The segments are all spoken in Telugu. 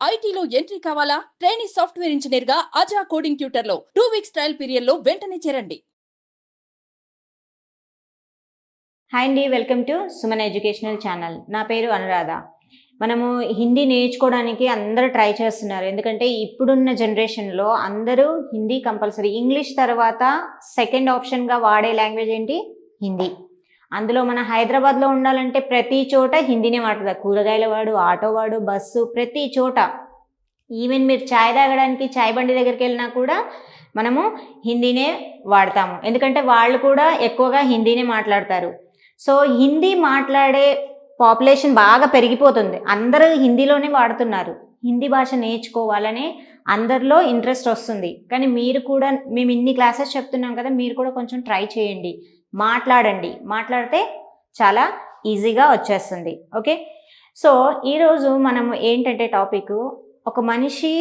ఐటీలో ఎంట్రీ కావాలా? ట్రైనీ సాఫ్ట్వేర్ ఇంజనీర్ గా అజా కోడింగ్ ట్యూటర్ లో 2 వీక్స్ ట్రయల్ పీరియడ్ లో వెంటనే చేరండి. హాయ్ అండి, welcome to Suman educational channel. నా పేరు అనురాధ. మనము హిందీ నేర్చుకోవడానికి అందరూ ట్రై చేస్తున్నారు. ఎందుకంటే ఇప్పుడున్న జనరేషన్లో అందరూ హిందీ కంపల్సరీ. ఇంగ్లీష్ తర్వాత సెకండ్ ఆప్షన్గా వాడే లాంగ్వేజ్ ఏంటి? హిందీ. అందులో మన హైదరాబాద్లో ఉండాలంటే ప్రతి చోట హిందీనే వాడుతుంది. కూరగాయల వాడు, ఆటో వాడు, బస్సు, ప్రతి చోట. ఈవెన్ మీరు చాయ్ తాగడానికి చాయ్ బండి దగ్గరికి వెళ్ళినా కూడా మనము హిందీనే వాడతాము. ఎందుకంటే వాళ్ళు కూడా ఎక్కువగా హిందీనే మాట్లాడతారు. సో హిందీ మాట్లాడే పాపులేషన్ బాగా పెరిగిపోతుంది. అందరూ హిందీలోనే వాడుతున్నారు. హిందీ భాష నేర్చుకోవాలనే అందరిలో ఇంట్రెస్ట్ వస్తుంది. కానీ మీరు కూడా, మేము ఇన్ని క్లాసెస్ చెప్తున్నాం కదా, మీరు కూడా కొంచెం ట్రై చేయండి, మాట్లాడండి. మాట్లాడితే చాలా ఈజీగా వచ్చేస్తుంది. ఓకే, సో ఈరోజు మనము ఏంటంటే టాపిక్, ఒక మనిషి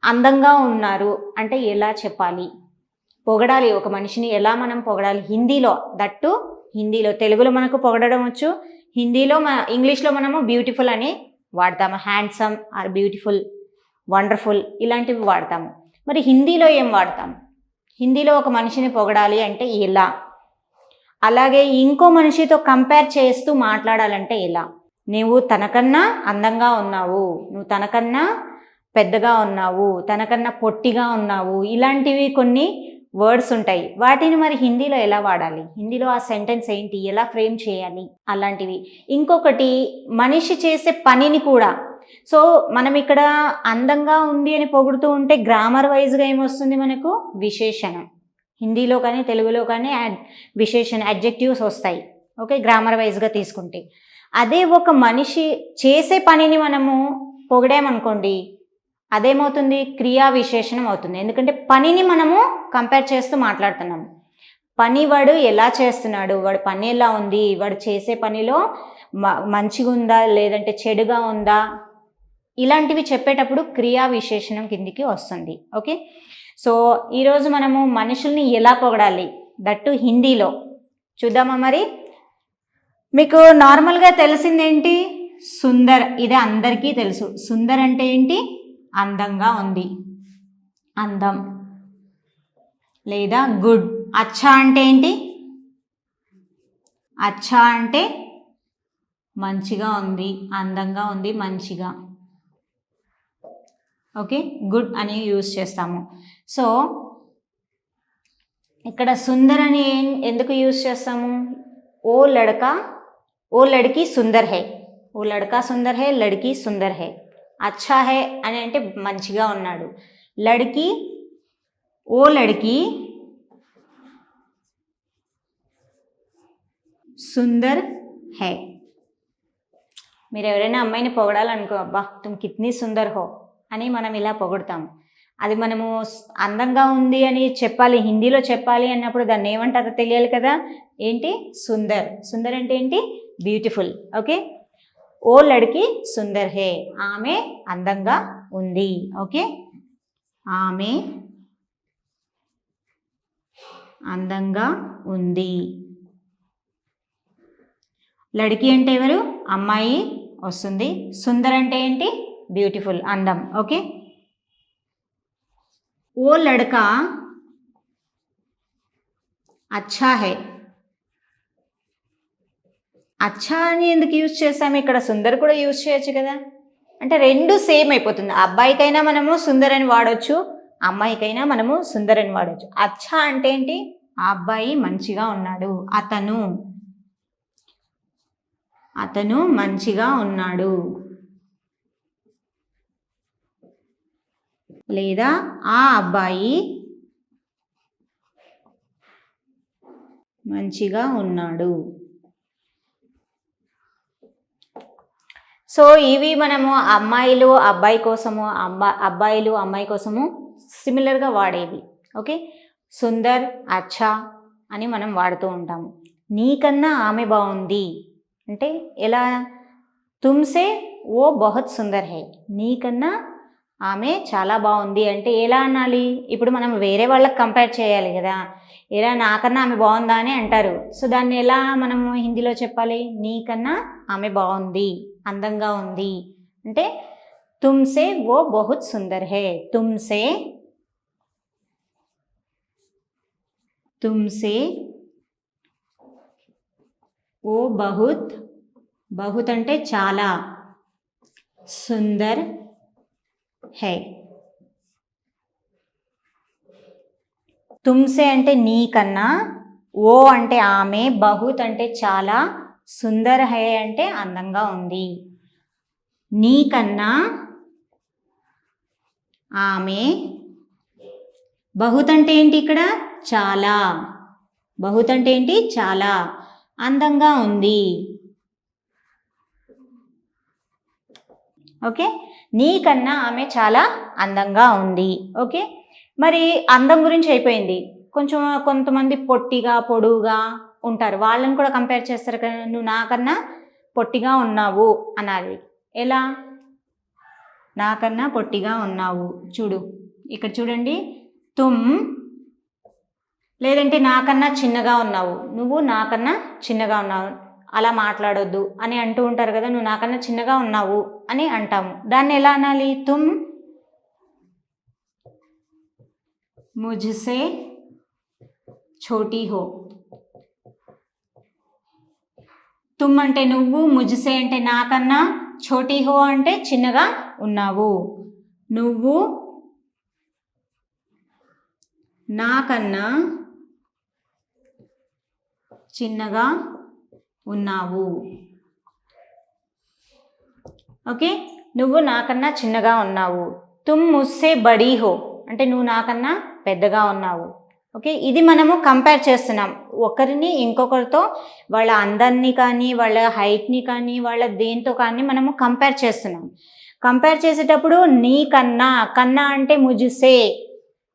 అందంగా ఉన్నారు అంటే ఎలా చెప్పాలి, పొగడాలి ఒక మనిషిని ఎలా మనం పొగడాలి హిందీలో. దట్టు హిందీలో. తెలుగులో మనకు పొగడడం వచ్చు, హిందీలో ఇంగ్లీష్లో మనము బ్యూటిఫుల్ అని వాడతాము. హ్యాండ్సమ్ ఆర్ బ్యూటిఫుల్, వండర్ఫుల్ ఇలాంటివి వాడతాము. మరి హిందీలో ఏం వాడతాము? హిందీలో ఒక మనిషిని పొగడాలి అంటే ఎలా? అలాగే ఇంకో మనిషితో కంపేర్ చేస్తూ మాట్లాడాలంటే ఎలా? నువ్వు తనకన్నా అందంగా ఉన్నావు, నువ్వు తనకన్నా పెద్దగా ఉన్నావు, తనకన్నా పొట్టిగా ఉన్నావు, ఇలాంటివి కొన్ని వర్డ్స్ ఉంటాయి. వాటిని మరి హిందీలో ఎలా వాడాలి? హిందీలో ఆ సెంటెన్స్ ఏంటి, ఎలా ఫ్రేమ్ చేయాలి, అలాంటివి. ఇంకొకటి, మనిషి చేసే పనిని కూడా. సో మనం ఇక్కడ అందంగా ఉంది అని పొగుడుతూ ఉంటే గ్రామర్ వైజ్గా ఏమొస్తుంది మనకు? విశేషణం. హిందీలో కానీ తెలుగులో కానీ విశేషణ, అడ్జెక్టివ్స్ వస్తాయి. ఓకే, గ్రామర్ వైజ్గా తీసుకుంటే. అదే ఒక మనిషి చేసే పనిని మనము పొగిడామనుకోండి, అదేమవుతుంది? క్రియా విశేషణం అవుతుంది. ఎందుకంటే పనిని మనము కంపేర్ చేస్తూ మాట్లాడుతున్నాము. పని వాడు ఎలా చేస్తున్నాడు, వాడు పని ఎలా ఉంది, వాడు చేసే పనిలో మంచిగా ఉందా లేదంటే చెడుగా ఉందా, ఇలాంటివి చెప్పేటప్పుడు క్రియా విశేషణం కిందికి వస్తుంది. ఓకే, సో ఈరోజు మనము మనుషుల్ని ఎలా పొగడాలి, దట్టు హిందీలో చూద్దామా. మరి మీకు నార్మల్గా తెలిసిందేంటి? సుందర్. ఇది అందరికీ తెలుసు. సుందర్ అంటే ఏంటి? అందంగా ఉంది, అందం. లేదా గుడ్. అచ్చా అంటే ఏంటి? అచ్చా అంటే మంచిగా ఉంది, అందంగా ఉంది, మంచిగా. ఓకే, గుడ్ అని యూజ్ చేస్తాము. సో ఇక్కడ సుందర్ అని ఎందుకు యూజ్ చేస్తాము? ఓ లడకా, ఓ లడ్కీ సుందర్ హై, ఓ లడకా సుందర్ హై, లడ్కీ సుందర్ హై. అచ్చా హై అని అంటే మంచిగా ఉన్నాడు. లడ్కీ, ఓ లడ్కీ సుందర్ హై. మీరు ఎవరైనా అమ్మాయిని పొగడాలనుకో, అబ్బా తుమ్ కిత్నీ సుందర్ హో అని మనం ఇలా పొగుడతాం. అది మనము అందంగా ఉంది అని చెప్పాలి, హిందీలో చెప్పాలి అన్నప్పుడు దాన్ని ఏమంటారో తెలియాలి కదా. ఏంటి? సుందర్. సుందర్ అంటే ఏంటి? బ్యూటిఫుల్. ఓకే, ఓ లడ్కీ సుందర్ హే, ఆమె అందంగా ఉంది. ఓకే, ఆమె అందంగా ఉంది. లడ్కీ అంటే ఎవరు? అమ్మాయి వస్తుంది. సుందర్ అంటే ఏంటి? బ్యూటిఫుల్, అందం. ఓకే, ఓ లడ్కా అచ్చా హై. అచ్చా అని ఎందుకు యూజ్ చేస్తాము? ఇక్కడ సుందర్ కూడా యూజ్ చేయొచ్చు కదా. అంటే రెండు సేమ్ అయిపోతుంది. అబ్బాయికైనా మనము సుందర్ అని వాడవచ్చు, అమ్మాయికైనా మనము సుందర్ అని వాడవచ్చు. అచ్చా అంటే ఏంటి? ఆ అబ్బాయి మంచిగా ఉన్నాడు, అతను మంచిగా ఉన్నాడు. లేదా ఆ అబ్బాయి మంచిగా ఉన్నాడు. సో ఇవి మనము అమ్మాయిలు అబ్బాయి కోసము, అబ్బాయిలు అమ్మాయి కోసము సిమిలర్గా వాడేవి. ఓకే, సుందర్, అచ్చా అని మనం వాడుతూ ఉంటాము. నీకన్నా ఆమె బాగుంది అంటే ఎలా? తుమ్సే ఓ బహుత్ సుందర్ హై. నీకన్నా ఆమె చాలా బాగుంది అంటే ఎలా అనాలి? ఇప్పుడు మనం వేరే వాళ్ళకి కంపేర్ చేయాలి కదా. ఎలా నాకన్నా ఆమె బాగుందా అని అంటారు. సో దాన్ని ఎలా మనము హిందీలో చెప్పాలి? నీకన్నా ఆమె బాగుంది, అందంగా ఉంది అంటే तुमसे वो बहुत सुंदर है, तुमसे वो बहुत అంటే చాలా, సుందర్ है, తుమ్సే అంటే నీకన్నా, ఓ అంటే ఆమె, బహుత్ అంటే చాలా, సుందర్ హై అంటే అందంగా ఉంది. నీకన్నా ఆమె, బహుత్ అంటే ఏంటి ఇక్కడ చాలా, బహుత్ అంటే ఏంటి చాలా, అందంగా ఉంది. ఓకే, నీకన్నా ఆమె చాలా అందంగా ఉంది. ఓకే, మరి అందం గురించి అయిపోయింది. కొంతమంది పొట్టిగా పొడువుగా ఉంటారు, వాళ్ళని కూడా కంపేర్ చేస్తారు కదా, నువ్వు నాకన్నా పొట్టిగా ఉన్నావు అనాలి. ఎలా? నాకన్నా పొట్టిగా ఉన్నావు. చూడు ఇక్కడ చూడండి, తుమ్, లేదంటే నాకన్నా చిన్నగా ఉన్నావు, నువ్వు నాకన్నా చిన్నగా ఉన్నావు, అలా మాట్లాడొద్దు అని అంటూ ఉంటారు కదా, నువ్వు నాకన్నా చిన్నగా ఉన్నావు అని అంటాము. దాన్ని ఎలా అనాలి? తుమ్ ముझसे छोटी हो. తుమ్ అంటే నువ్వు, ముझसे అంటే నాకన్నా, ఛోటీ హో అంటే చిన్నగా ఉన్నావు. నువ్వు నాకన్నా చిన్నగా ఉన్నావు. ఓకే, నువ్వు నాకన్నా చిన్నగా ఉన్నావు. తుమ్ ముझसे బడీ హో అంటే నువ్వు నాకన్నా పెద్దగా ఉన్నావు. ఓకే, ఇది మనము కంపేర్ చేస్తున్నాం ఒకరిని ఇంకొకరితో, వాళ్ళ అందాన్ని కానీ, వాళ్ళ హైట్ని కానీ, వాళ్ళ దేంతో కానీ మనము కంపేర్ చేస్తున్నాం. కంపేర్ చేసేటప్పుడు నీకన్నా, కన్నా అంటే ముझसे,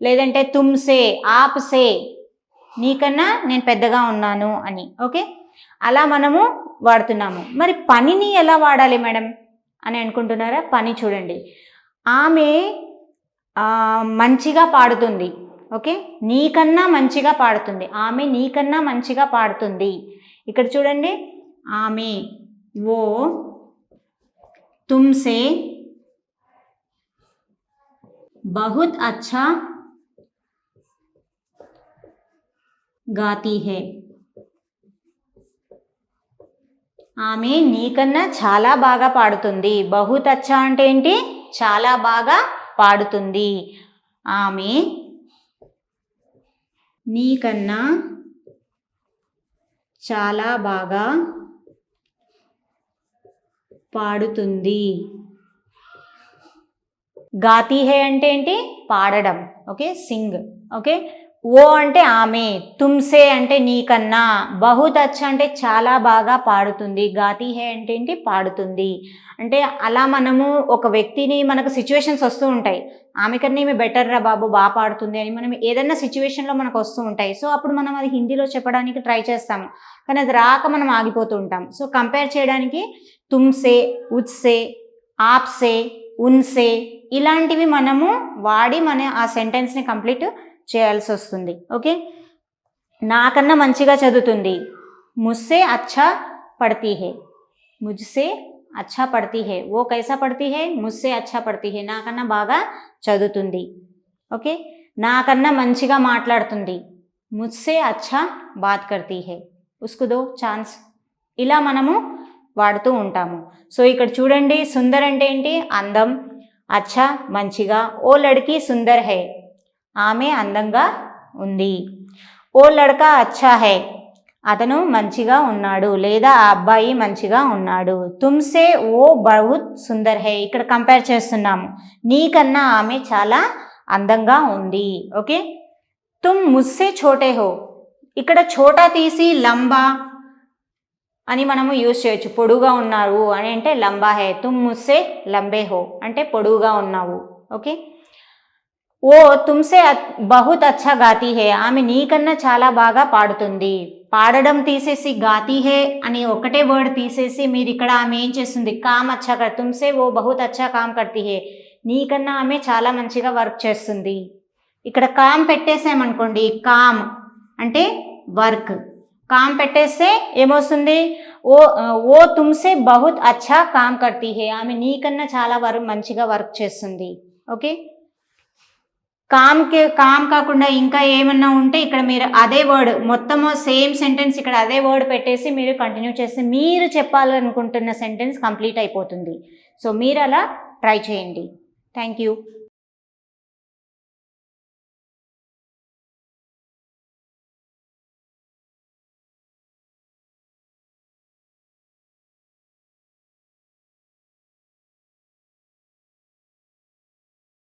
లేదంటే తుమ్సే, ఆప్సే, నీకన్నా నేను పెద్దగా ఉన్నాను అని. ఓకే, అలా మనము వాడుతున్నాము. మరి పనిని ఎలా వాడాలి మేడం అని అనుకుంటున్నారా? పని చూడండి, ఆమె మంచిగా పాడుతుంది. ఓకే, నీకన్నా మంచిగా పాడుతుంది, ఆమె నీకన్నా మంచిగా పాడుతుంది. ఇక్కడ చూడండి, ఆమె वो तुमसे बहुत अच्छा गाती है. ఆమె నీకన్నా చాలా బాగా పాడుతుంది. బహుత్ అచ్చా అంటే ఏంటి? చాలా బాగా పాడుతుంది. ఆమె నీకన్నా చాలా బాగా పాడుతుంది. గాతి హే అంటే ఏంటి? పాడడం. ఓకే, సింగ్. ఓకే, ఓ అంటే ఆమె, తుమ్సే అంటే నీకన్నా, బహుత్ అచ్చా అంటే చాలా బాగా పాడుతుంది, గాతి హే అంటే ఏంటి? పాడుతుంది. అంటే అలా మనము ఒక వ్యక్తిని, మనకు సిచ్యువేషన్స్ వస్తూ ఉంటాయి, ఆమె కన్నా ఈమె బెటర్ రా బాబు, బాగా పాడుతుంది అని మనం ఏదైనా సిచ్యువేషన్లో మనకు వస్తూ ఉంటాయి. సో అప్పుడు మనం అది హిందీలో చెప్పడానికి ట్రై చేస్తాము, కానీ అది రాక మనం ఆగిపోతూ ఉంటాం. సో కంపేర్ చేయడానికి తుమ్సే, ఉజ్సే, ఆప్సే, ఉన్సే ఇలాంటివి మనము వాడి మన ఆ సెంటెన్స్ని కంప్లీట్ చేయాల్సి వస్తుంది. ఓకే, నాకన్నా మంచిగా చదువుతుంది, ముझसे अच्छा पढ़ती है. मुझसे अच्छा पढ़ती है, वो कैसा पढ़ती है? मुझसे अच्छा पढ़ती है, నాకన్నా బాగా చదువుతుంది. ఓకే, నాకన్నా మంచిగా మాట్లాడుతుంది, मुझसे अच्छा बात करती है, उसको दो ఛాన్స్. ఇలా మనము వాడుతూ ఉంటాము. సో ఇక్కడ చూడండి, సుందర్ అంటే ఏంటి? అందం. అచ్చా మంచిగా. ఓ లడ్కీ సుందర్ హై, ఆమె అందంగా ఉంది. ఓ లడ్కా అచ్చా హై, అతను మంచిగా ఉన్నాడు, లేదా ఆ అబ్బాయి మంచిగా ఉన్నాడు. తుమ్సే ఓ బహుత్ సుందర్ హై, ఇక్కడ కంపేర్ చేస్తున్నాము, నీకన్నా ఆమె చాలా అందంగా ఉంది. ఓకే, తుమ్ ముझसे छोटे हो, ఇక్కడ ఛోటా తీసి లంబా అని మనము యూజ్ చేయొచ్చు. పొడుగా ఉన్నారు అని అంటే లంబా హై, తుమ్ ముझसे లంబే హో అంటే పొడుగుగా ఉన్నావు. ఓకే, ఓ తుమ్సే బహుత్ అచ్చా గాతీ హే, ఆమె నీకన్నా చాలా బాగా పాడుతుంది. పాడడం తీసేసి గాతీ హే అని ఒకటే వర్డ్ తీసేసి మీరు ఇక్కడ ఆమె ఏం చేస్తుంది? కామ్ అచ్చా కర్, తుమ్సే ఓ బహుత్ అచ్చా కామ్ కర్తీ హే, నీకన్నా ఆమె చాలా మంచిగా వర్క్ చేస్తుంది. ఇక్కడ కామ్ పెట్టేసామనుకోండి, కామ్ అంటే వర్క్, కామ్ పెట్టేస్తే ఏమొస్తుంది, ఓ తుమ్సే బహుత్ అచ్చా కామ్ కర్తీ హే, ఆమె నీకన్నా చాలా మంచిగా వర్క్ చేస్తుంది. ఓకే, కామ్ కాకుండా ఇంకా ఏమన్నా ఉంటే ఇక్కడ మీరు అదే వర్డ్ మొత్తము సేమ్ సెంటెన్స్ ఇక్కడ అదే వర్డ్ పెట్టేసి మీరు కంటిన్యూ చేస్తే మీరు చెప్పాలనుకుంటున్న సెంటెన్స్ కంప్లీట్ అయిపోతుంది. సో మీరు అలా ట్రై చేయండి. Thank you.